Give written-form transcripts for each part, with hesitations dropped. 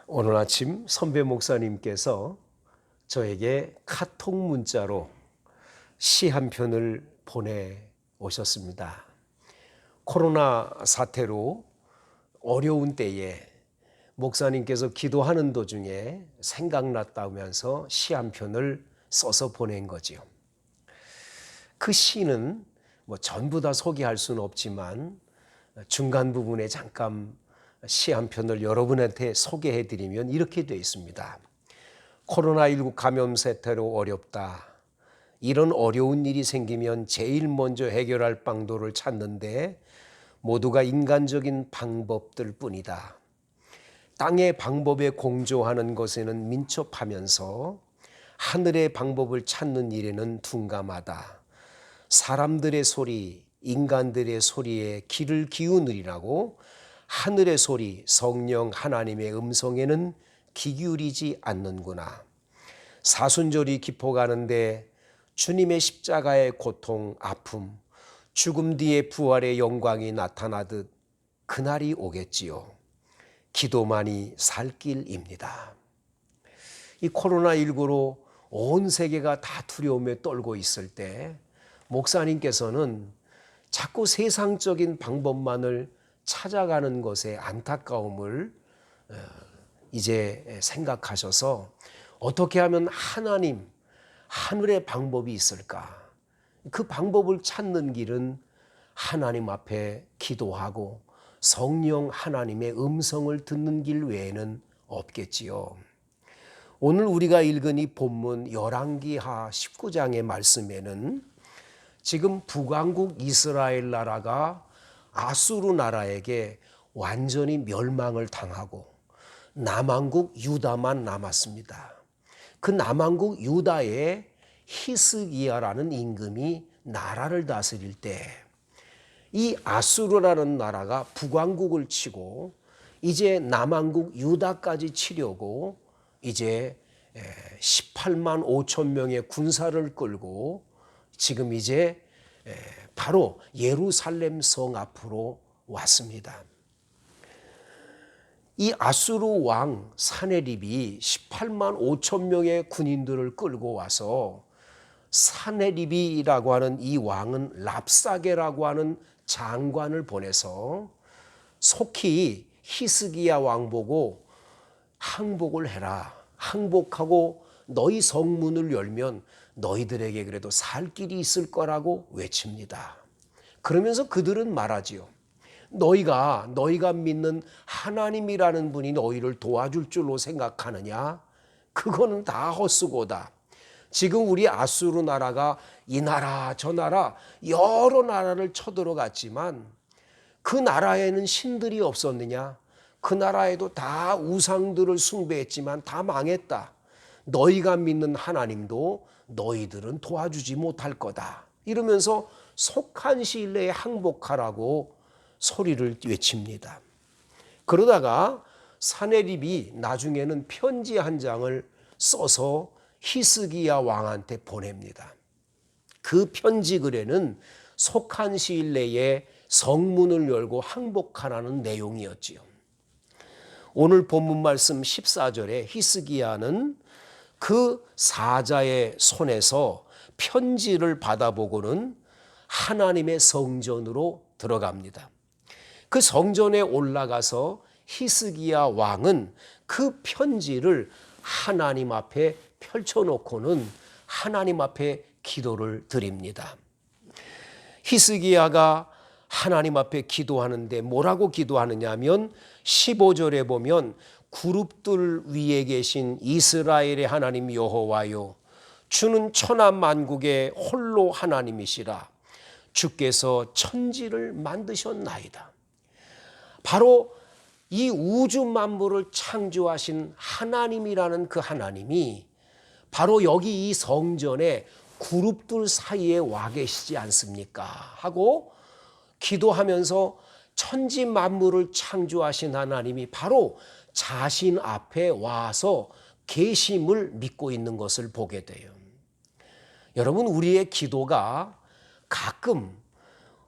오늘 아침 선배 목사님께서 저에게 카톡 문자로 시 한 편을 보내오셨습니다. 코로나 사태로 어려운 때에 목사님께서 기도하는 도중에 생각났다면서 시 한 편을 써서 보낸 거지요. 그 시는 전부 다 소개할 수는 없지만 중간 부분에 잠깐 시 한 편을 여러분한테 소개해 드리면 이렇게 되어 있습니다. 코로나19 감염 사태로 어렵다. 이런 어려운 일이 생기면 제일 먼저 해결할 방도를 찾는데 모두가 인간적인 방법들 뿐이다. 땅의 방법에 공조하는 것에는 민첩하면서 하늘의 방법을 찾는 일에는 둔감하다. 사람들의 소리, 인간들의 소리에 귀를 기울이라고 하늘의 소리, 성령 하나님의 음성에는 귀 기울이지 않는구나. 사순절이 깊어가는데 주님의 십자가의 고통, 아픔, 죽음 뒤에 부활의 영광이 나타나듯 그날이 오겠지요. 기도만이 살 길입니다. 이 코로나19로 온 세계가 다 두려움에 떨고 있을 때 목사님께서는 자꾸 세상적인 방법만을 찾아가는 것에 안타까움을 이제 생각하셔서 어떻게 하면 하나님, 하늘의 방법이 있을까? 그 방법을 찾는 길은 하나님 앞에 기도하고 성령 하나님의 음성을 듣는 길 외에는 없겠지요. 오늘 우리가 읽은 이 본문 열왕기하 19장의 말씀에는 지금 북왕국 이스라엘 나라가 아수르 나라에게 완전히 멸망을 당하고 남왕국 유다만 남았습니다. 그 남왕국 유다에 히스기야라는 임금이 나라를 다스릴 때 이 아수르라는 나라가 북왕국을 치고 이제 남왕국 유다까지 치려고 이제 18만 5천 명의 군사를 끌고 지금 이제 바로 예루살렘 성 앞으로 왔습니다. 이 아수르 왕 사네립이 18만 5천 명의 군인들을 끌고 와서 사네립이라고 하는 이 왕은 랍사게라고 하는 장관을 보내서 속히 히스기야 왕 보고 항복을 해라. 항복하고 너희 성문을 열면 너희들에게 그래도 살 길이 있을 거라고 외칩니다. 그러면서 그들은 말하지요. 너희가 믿는 하나님이라는 분이 너희를 도와줄 줄로 생각하느냐? 그거는 다 헛수고다. 지금 우리 아수르 나라가 이 나라 저 나라 여러 나라를 쳐들어갔지만 그 나라에는 신들이 없었느냐? 그 나라에도 다 우상들을 숭배했지만 다 망했다. 너희가 믿는 하나님도 너희들은 도와주지 못할 거다. 이러면서 속한 시일 내에 항복하라고 소리를 외칩니다. 그러다가 사네립이 나중에는 편지 한 장을 써서 히스기야 왕한테 보냅니다. 그 편지 글에는 속한 시일 내에 성문을 열고 항복하라는 내용이었지요. 오늘 본문 말씀 14절에 히스기야는 그 사자의 손에서 편지를 받아보고는 하나님의 성전으로 들어갑니다. 그 성전에 올라가서 히스기야 왕은 그 편지를 하나님 앞에 펼쳐놓고는 하나님 앞에 기도를 드립니다. 히스기야가 하나님 앞에 기도하는데 뭐라고 기도하느냐 하면 15절에 보면 그룹들 위에 계신 이스라엘의 하나님 여호와요 주는 천하 만국의 홀로 하나님이시라 주께서 천지를 만드셨나이다. 바로 이 우주 만물을 창조하신 하나님이라는 그 하나님이 바로 여기 이 성전에 그룹들 사이에 와 계시지 않습니까? 하고 기도하면서 천지 만물을 창조하신 하나님이 바로 자신 앞에 와서 계심을 믿고 있는 것을 보게 돼요. 여러분, 우리의 기도가 가끔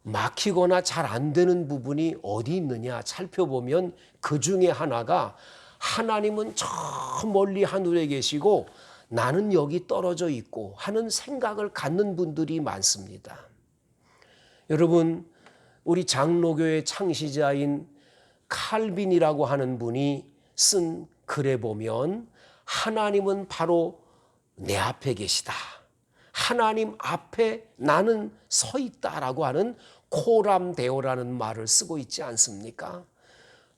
막히거나 잘 안 되는 부분이 어디 있느냐 살펴보면 그 중에 하나가 하나님은 저 멀리 하늘에 계시고 나는 여기 떨어져 있고 하는 생각을 갖는 분들이 많습니다. 여러분, 우리 장로교의 창시자인 칼빈이라고 하는 분이 쓴 글에 보면 하나님은 바로 내 앞에 계시다. 하나님 앞에 나는 서 있다라고 하는 코람데오라는 말을 쓰고 있지 않습니까?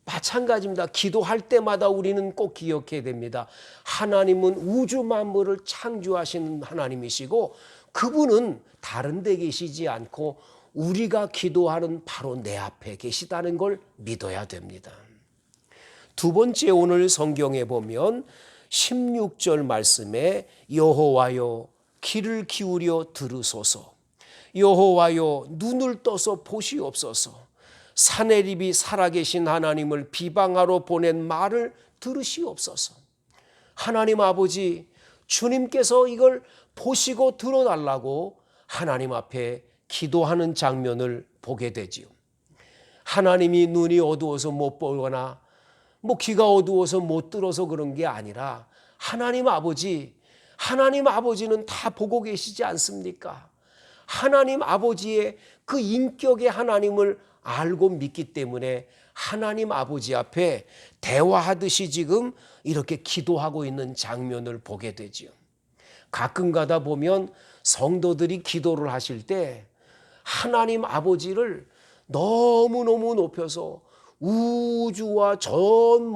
마찬가지입니다. 기도할 때마다 우리는 꼭 기억해야 됩니다. 하나님은 우주 만물을 창조하시는 하나님이시고 그분은 다른 데 계시지 않고 우리가 기도하는 바로 내 앞에 계시다는 걸 믿어야 됩니다. 두 번째, 오늘 성경에 보면 16절 말씀에 여호와여 귀를 기울여 들으소서, 여호와여 눈을 떠서 보시옵소서, 사내립이 살아계신 하나님을 비방하러 보낸 말을 들으시옵소서. 하나님 아버지, 주님께서 이걸 보시고 들어달라고 하나님 앞에 기도하는 장면을 보게 되지요. 하나님이 눈이 어두워서 못 보거나 귀가 어두워서 못 들어서 그런 게 아니라 하나님 아버지는 다 보고 계시지 않습니까? 하나님 아버지의 그 인격의 하나님을 알고 믿기 때문에 하나님 아버지 앞에 대화하듯이 지금 이렇게 기도하고 있는 장면을 보게 되지요. 가끔 가다 보면 성도들이 기도를 하실 때 하나님 아버지를 너무너무 높여서 우주와 전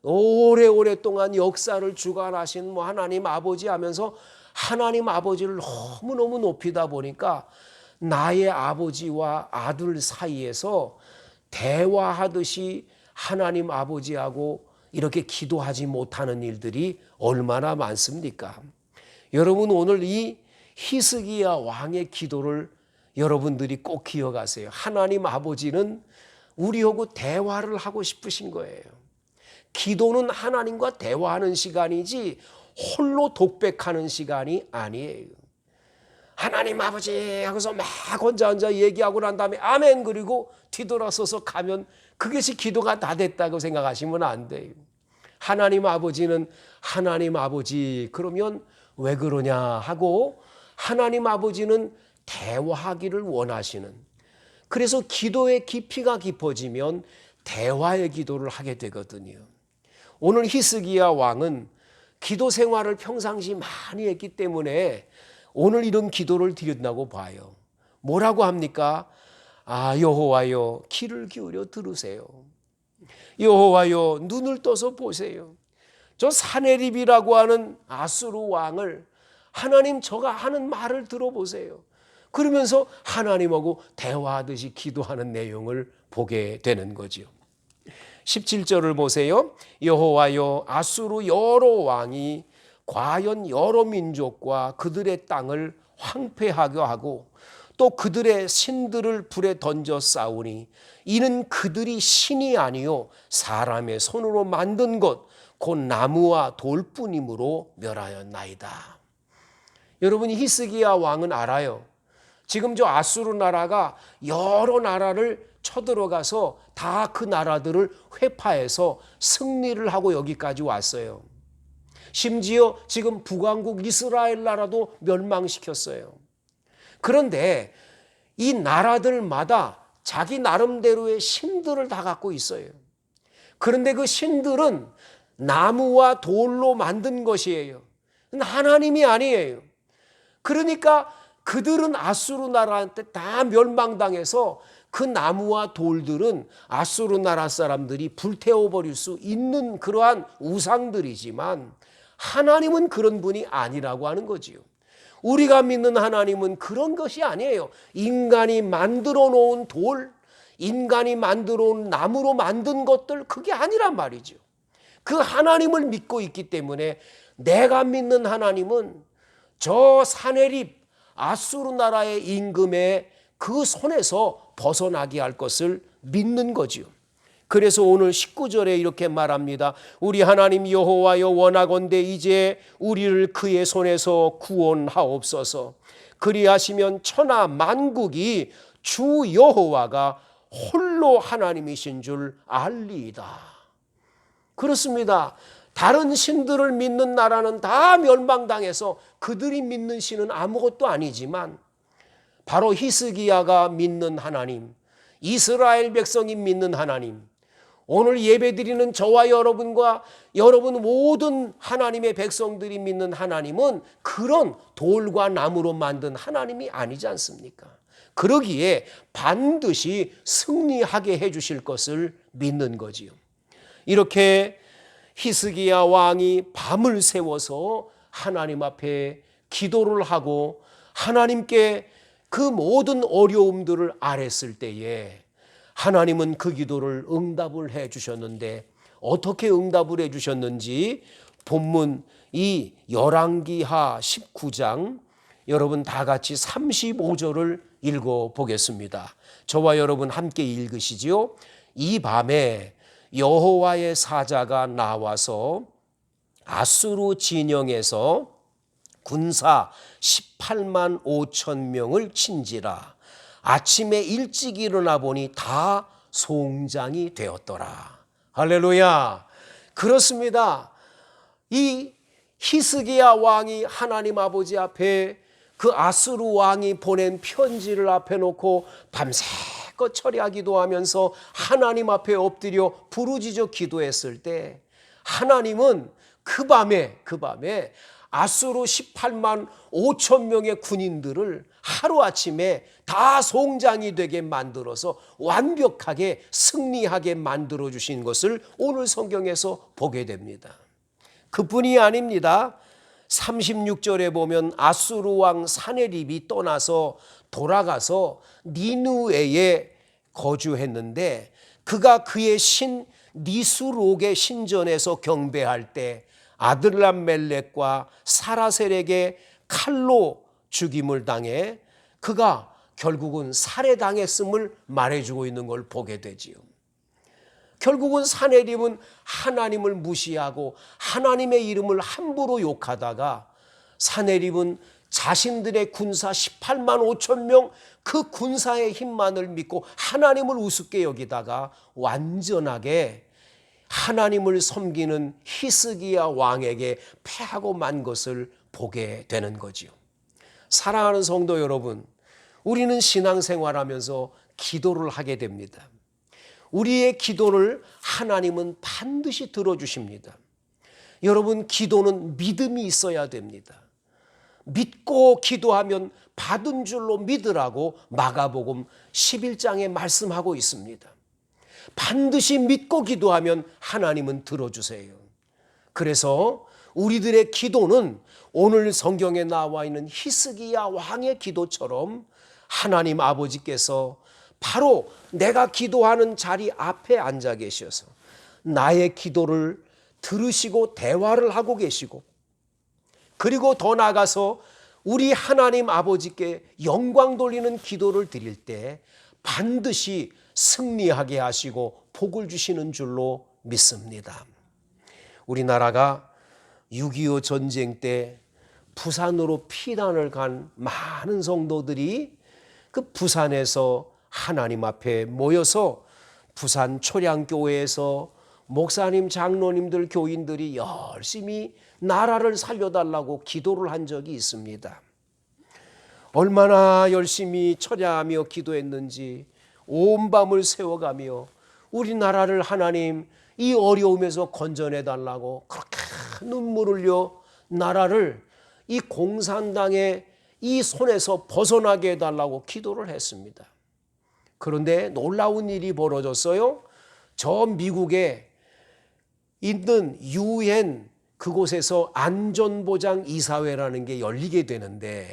오래오랫동안 역사를 주관하신 하나님 아버지 하면서 하나님 아버지를 너무너무 높이다 보니까 나의 아버지와 아들 사이에서 대화하듯이 하나님 아버지하고 이렇게 기도하지 못하는 일들이 얼마나 많습니까? 여러분, 오늘 이 히스기야 왕의 기도를 여러분들이 꼭 기억하세요. 하나님 아버지는 우리하고 대화를 하고 싶으신 거예요. 기도는 하나님과 대화하는 시간이지 홀로 독백하는 시간이 아니에요. 하나님 아버지 하고서 막 혼자 얘기하고 난 다음에 아멘 그리고 뒤돌아서서 가면 그것이 기도가 다 됐다고 생각하시면 안 돼요. 하나님 아버지는 하나님 아버지 그러면 왜 그러냐 하고 하나님 아버지는 대화하기를 원하시는, 그래서 기도의 깊이가 깊어지면 대화의 기도를 하게 되거든요. 오늘 히스기야 왕은 기도 생활을 평상시 많이 했기 때문에 오늘 이런 기도를 드린다고 봐요. 뭐라고 합니까? 여호와여 귀를 기울여 들으세요. 여호와여 눈을 떠서 보세요. 저 사내립이라고 하는 아수르 왕을 하나님 저가 하는 말을 들어보세요. 그러면서 하나님하고 대화하듯이 기도하는 내용을 보게 되는 거죠. 17절을 보세요. 여호와여 아수르 여러 왕이 과연 여러 민족과 그들의 땅을 황폐하게 하고 또 그들의 신들을 불에 던져 싸우니 이는 그들이 신이 아니요 사람의 손으로 만든 것 곧 나무와 돌뿐이므로 멸하였나이다. 여러분이 히스기야 왕은 알아요. 지금 저 아수르 나라가 여러 나라를 쳐들어가서 다 그 나라들을 회파해서 승리를 하고 여기까지 왔어요. 심지어 지금 북왕국 이스라엘 나라도 멸망시켰어요. 그런데 이 나라들마다 자기 나름대로의 신들을 다 갖고 있어요. 그런데 그 신들은 나무와 돌로 만든 것이에요. 하나님이 아니에요. 그러니까 그들은 아수르 나라한테 다 멸망당해서 그 나무와 돌들은 아수르 나라 사람들이 불태워버릴 수 있는 그러한 우상들이지만 하나님은 그런 분이 아니라고 하는 거지요. 우리가 믿는 하나님은 그런 것이 아니에요. 인간이 만들어 놓은 돌, 인간이 만들어 놓은 나무로 만든 것들, 그게 아니란 말이죠. 그 하나님을 믿고 있기 때문에 내가 믿는 하나님은 저 사내립 아수르 나라의 임금의 그 손에서 벗어나게 할 것을 믿는 거지요. 그래서 오늘 19절에 이렇게 말합니다. 우리 하나님 여호와여 원하건대 이제 우리를 그의 손에서 구원하옵소서. 그리하시면 천하 만국이 주 여호와가 홀로 하나님이신 줄 알리이다. 그렇습니다. 다른 신들을 믿는 나라는 다 멸망당해서 그들이 믿는 신은 아무것도 아니지만 바로 히스기야가 믿는 하나님, 이스라엘 백성이 믿는 하나님, 오늘 예배드리는 저와 여러분과 여러분 모든 하나님의 백성들이 믿는 하나님은 그런 돌과 나무로 만든 하나님이 아니지 않습니까? 그러기에 반드시 승리하게 해주실 것을 믿는 거지요. 이렇게 히스기야 왕이 밤을 새워서 하나님 앞에 기도를 하고 하나님께 그 모든 어려움들을 아뢰었을 때에 하나님은 그 기도를 응답을 해 주셨는데, 어떻게 응답을 해 주셨는지 본문 이 열왕기하 19장 여러분 다 같이 35절을 읽어 보겠습니다. 저와 여러분 함께 읽으시지요. 이 밤에 여호와의 사자가 나와서 아수르 진영에서 군사 18만 5천 명을 친지라. 아침에 일찍 일어나 보니 다 송장이 되었더라. 할렐루야. 그렇습니다. 이 히스기야 왕이 하나님 아버지 앞에 그 아수르 왕이 보낸 편지를 앞에 놓고 밤새껏 철야 기도하면서 하나님 앞에 엎드려 부르짖어 기도했을 때 하나님은 그 밤에 아수르 18만 5천 명의 군인들을 하루아침에 다 송장이 되게 만들어서 완벽하게 승리하게 만들어 주신 것을 오늘 성경에서 보게 됩니다. 그뿐이 아닙니다. 36절에 보면 아수르 왕 사네립이 떠나서 돌아가서 니느웨에 거주했는데 그가 그의 신 니스록의 신전에서 경배할 때 아들람멜렉과 사라셀에게 칼로 죽임을 당해 그가 결국은 살해당했음을 말해주고 있는 걸 보게 되지요. 결국은 사네립은 하나님을 무시하고 하나님의 이름을 함부로 욕하다가 사네립은 자신들의 군사 18만 5천 명 그 군사의 힘만을 믿고 하나님을 우습게 여기다가 완전하게 하나님을 섬기는 히스기야 왕에게 패하고 만 것을 보게 되는 거지요. 사랑하는 성도 여러분, 우리는 신앙생활하면서 기도를 하게 됩니다. 우리의 기도를 하나님은 반드시 들어주십니다. 여러분, 기도는 믿음이 있어야 됩니다. 믿고 기도하면 받은 줄로 믿으라고 마가복음 11장에 말씀하고 있습니다. 반드시 믿고 기도하면 하나님은 들어주세요. 그래서 우리들의 기도는 오늘 성경에 나와 있는 히스기야 왕의 기도처럼 하나님 아버지께서 바로 내가 기도하는 자리 앞에 앉아 계셔서 나의 기도를 들으시고 대화를 하고 계시고, 그리고 더 나아가서 우리 하나님 아버지께 영광 돌리는 기도를 드릴 때 반드시 승리하게 하시고 복을 주시는 줄로 믿습니다. 우리나라가 6.25 전쟁 때 부산으로 피난을 간 많은 성도들이 그 부산에서 하나님 앞에 모여서 부산 초량교회에서 목사님, 장로님들, 교인들이 열심히 나라를 살려달라고 기도를 한 적이 있습니다. 얼마나 열심히 철야하며 기도했는지 온 밤을 새워가며 우리나라를 하나님 이 어려움에서 건져내달라고 그렇게 눈물 흘려 나라를 이 공산당의 이 손에서 벗어나게 해달라고 기도를 했습니다. 그런데 놀라운 일이 벌어졌어요. 저 미국에 있는 UN 그곳에서 안전보장 이사회라는 게 열리게 되는데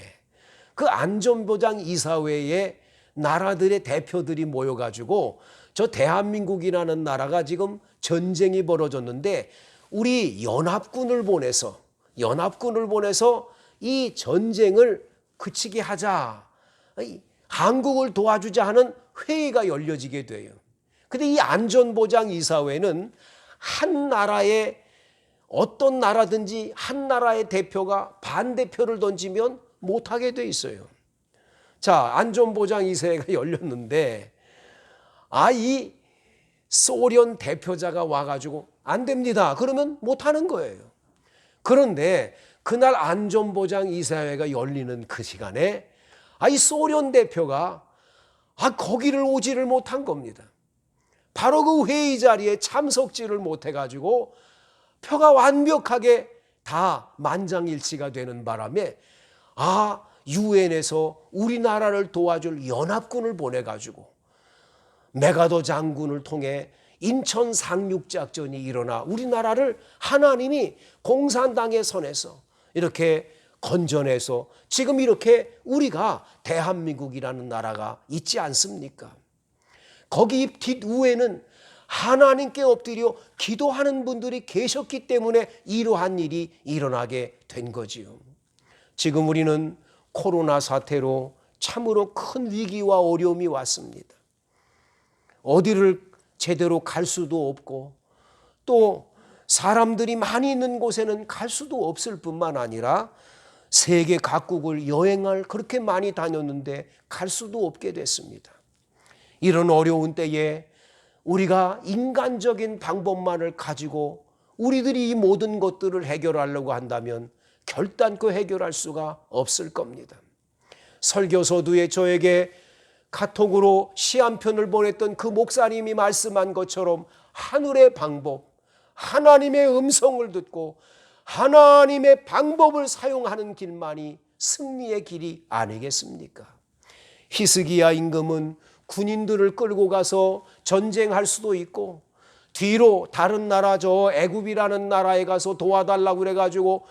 그 안전보장 이사회에 나라들의 대표들이 모여가지고 저 대한민국이라는 나라가 지금 전쟁이 벌어졌는데 우리 연합군을 보내서 이 전쟁을 그치게 하자, 한국을 도와주자 하는 회의가 열려지게 돼요. 근데 이 안전보장 이사회는 한 나라의 어떤 나라든지 한 나라의 대표가 반대표를 던지면 못하게 돼 있어요. 자, 안전보장 이사회가 열렸는데 이 소련 대표자가 와가지고 안 됩니다. 그러면 못 하는 거예요. 그런데 그날 안전보장 이사회가 열리는 그 시간에 이 소련 대표가 거기를 오지를 못한 겁니다. 바로 그 회의 자리에 참석지를 못해가지고 표가 완벽하게 다 만장일치가 되는 바람에 유엔에서 우리나라를 도와줄 연합군을 보내가지고 메가더 장군을 통해 인천 상륙작전이 일어나 우리나라를 하나님이 공산당의 손에서 이렇게 건져내서 지금 이렇게 우리가 대한민국이라는 나라가 있지 않습니까? 거기 뒷우에는 하나님께 엎드려 기도하는 분들이 계셨기 때문에 이러한 일이 일어나게 된 거지요. 지금 우리는 코로나 사태로 참으로 큰 위기와 어려움이 왔습니다. 어디를 제대로 갈 수도 없고 또 사람들이 많이 있는 곳에는 갈 수도 없을 뿐만 아니라 세계 각국을 여행을 그렇게 많이 다녔는데 갈 수도 없게 됐습니다. 이런 어려운 때에 우리가 인간적인 방법만을 가지고 우리들이 이 모든 것들을 해결하려고 한다면 결단코 해결할 수가 없을 겁니다. 설교서두에 저에게 카톡으로 시 한 편을 보냈던 그 목사님이 말씀한 것처럼 하늘의 방법, 하나님의 음성을 듣고 하나님의 방법을 사용하는 길만이 승리의 길이 아니겠습니까? 히스기야 임금은 군인들을 끌고 가서 전쟁할 수도 있고 뒤로 다른 나라 저 애굽이라는 나라에 가서 도와달라고 그래가지고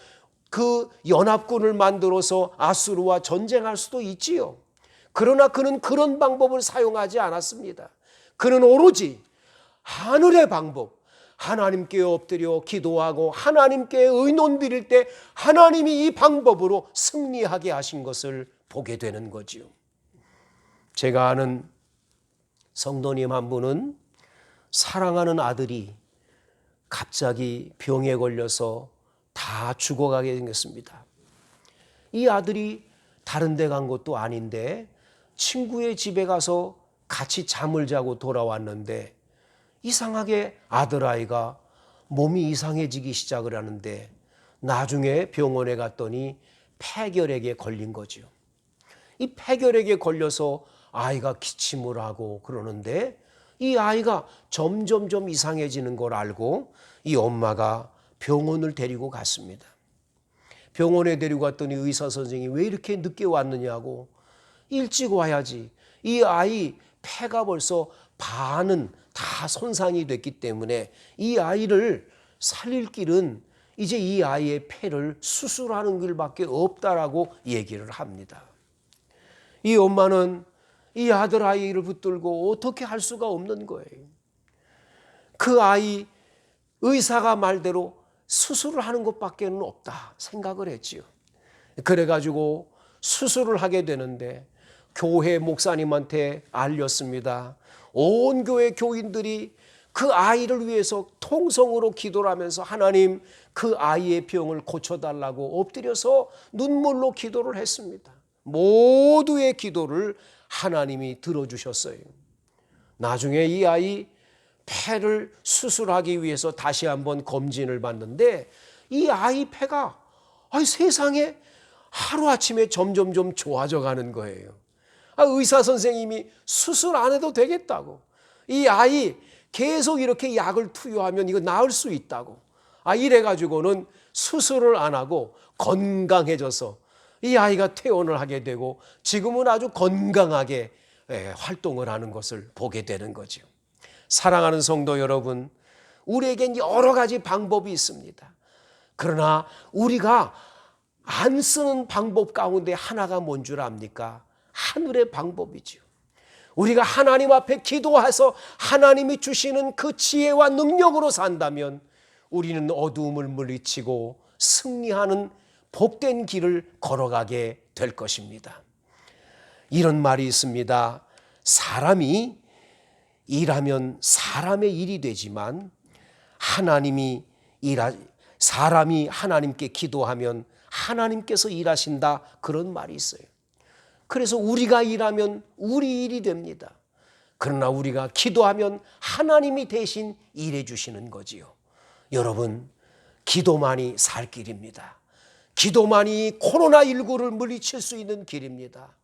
그 연합군을 만들어서 아수르와 전쟁할 수도 있지요. 그러나 그는 그런 방법을 사용하지 않았습니다. 그는 오로지 하늘의 방법, 하나님께 엎드려 기도하고 하나님께 의논 드릴 때 하나님이 이 방법으로 승리하게 하신 것을 보게 되는 거지요. 제가 아는 성도님 한 분은 사랑하는 아들이 갑자기 병에 걸려서 다 죽어가게 생겼습니다. 이 아들이 다른 데 간 것도 아닌데 친구의 집에 가서 같이 잠을 자고 돌아왔는데 이상하게 아들아이가 몸이 이상해지기 시작을 하는데 나중에 병원에 갔더니 폐결핵에 걸린 거죠. 이 폐결핵에 걸려서 아이가 기침을 하고 그러는데 이 아이가 점점점 이상해지는 걸 알고 이 엄마가 병원을 데리고 갔습니다. 병원에 데리고 갔더니 의사 선생님이 왜 이렇게 늦게 왔느냐고, 일찍 와야지. 이 아이 폐가 벌써 반은 다 손상이 됐기 때문에 이 아이를 살릴 길은 이제 이 아이의 폐를 수술하는 길밖에 없다라고 얘기를 합니다. 이 엄마는 이 아들 아이를 붙들고 어떻게 할 수가 없는 거예요. 그 아이 의사가 말대로 수술을 하는 것밖에는 없다 생각을 했지요. 그래가지고 수술을 하게 되는데 교회 목사님한테 알렸습니다. 온 교회 교인들이 그 아이를 위해서 통성으로 기도를 하면서 하나님 그 아이의 병을 고쳐달라고 엎드려서 눈물로 기도를 했습니다. 모두의 기도를 하나님이 들어주셨어요. 나중에 이 아이 폐를 수술하기 위해서 다시 한번 검진을 받는데 이 아이 폐가 세상에 하루아침에 점점점 좋아져 가는 거예요. 의사 선생님이 수술 안 해도 되겠다고, 이 아이 계속 이렇게 약을 투여하면 이거 나을 수 있다고, 이래가지고는 수술을 안 하고 건강해져서 이 아이가 퇴원을 하게 되고 지금은 아주 건강하게 활동을 하는 것을 보게 되는 거죠. 사랑하는 성도 여러분, 우리에겐 여러 가지 방법이 있습니다. 그러나 우리가 안 쓰는 방법 가운데 하나가 뭔 줄 압니까? 하늘의 방법이죠. 우리가 하나님 앞에 기도해서 하나님이 주시는 그 지혜와 능력으로 산다면 우리는 어두움을 물리치고 승리하는 복된 길을 걸어가게 될 것입니다. 이런 말이 있습니다. 사람이 일하면 사람의 일이 되지만 사람이 하나님께 기도하면 하나님께서 일하신다, 그런 말이 있어요. 그래서 우리가 일하면 우리 일이 됩니다. 그러나 우리가 기도하면 하나님이 대신 일해 주시는 거지요. 여러분, 기도만이 살 길입니다. 기도만이 코로나19를 물리칠 수 있는 길입니다.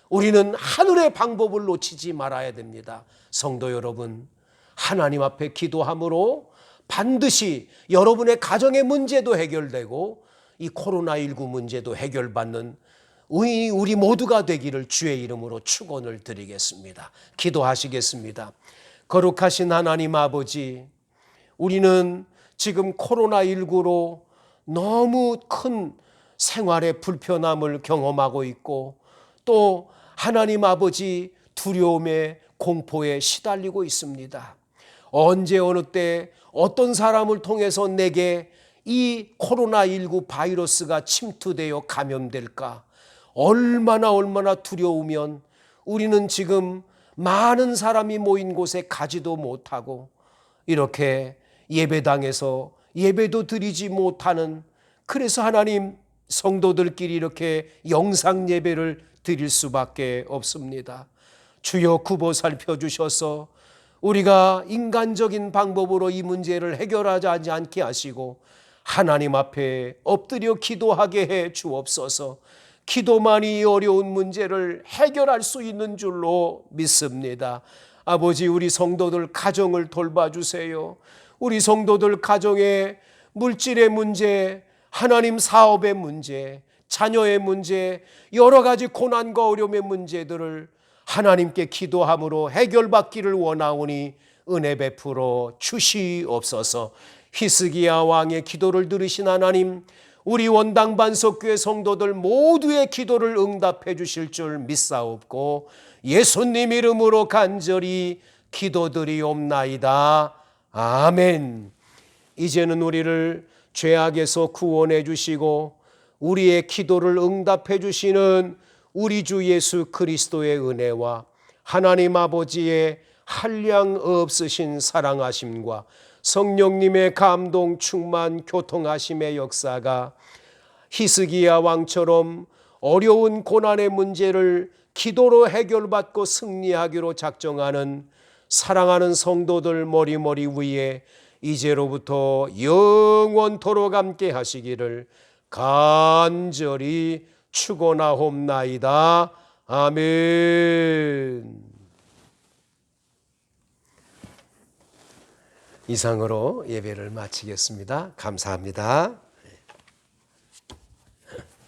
우리는 하늘의 방법을 놓치지 말아야 됩니다. 성도 여러분, 하나님 앞에 기도함으로 반드시 여러분의 가정의 문제도 해결되고 이 코로나19 문제도 해결받는 우리 모두가 되기를 주의 이름으로 축원을 드리겠습니다. 기도하시겠습니다. 거룩하신 하나님 아버지, 우리는 지금 코로나19로 너무 큰 생활의 불편함을 경험하고 있고 또 하나님 아버지 두려움에 공포에 시달리고 있습니다. 언제 어느 때 어떤 사람을 통해서 내게 이 코로나19 바이러스가 침투되어 감염될까 얼마나 두려우면 우리는 지금 많은 사람이 모인 곳에 가지도 못하고 이렇게 예배당에서 예배도 드리지 못하는, 그래서 하나님 성도들끼리 이렇게 영상 예배를 드릴 수밖에 없습니다. 주여 굽어 살펴주셔서 우리가 인간적인 방법으로 이 문제를 해결하지 않게 하시고 하나님 앞에 엎드려 기도하게 해 주옵소서. 기도만이 어려운 문제를 해결할 수 있는 줄로 믿습니다. 아버지, 우리 성도들 가정을 돌봐주세요. 우리 성도들 가정의 물질의 문제, 하나님 사업의 문제, 자녀의 문제, 여러 가지 고난과 어려움의 문제들을 하나님께 기도함으로 해결받기를 원하오니 은혜 베풀어 주시옵소서. 히스기야 왕의 기도를 들으신 하나님, 우리 원당 반석교회 성도들 모두의 기도를 응답해 주실 줄 믿사옵고 예수님 이름으로 간절히 기도드리옵나이다. 아멘. 이제는 우리를 죄악에서 구원해 주시고 우리의 기도를 응답해 주시는 우리 주 예수 그리스도의 은혜와 하나님 아버지의 한량 없으신 사랑하심과 성령님의 감동 충만 교통하심의 역사가 히스기야 왕처럼 어려운 고난의 문제를 기도로 해결받고 승리하기로 작정하는 사랑하는 성도들 머리머리 위에 이제로부터 영원토록 함께 하시기를 간절히 축원하옵나이다. 아멘. 이상으로 예배를 마치겠습니다. 감사합니다.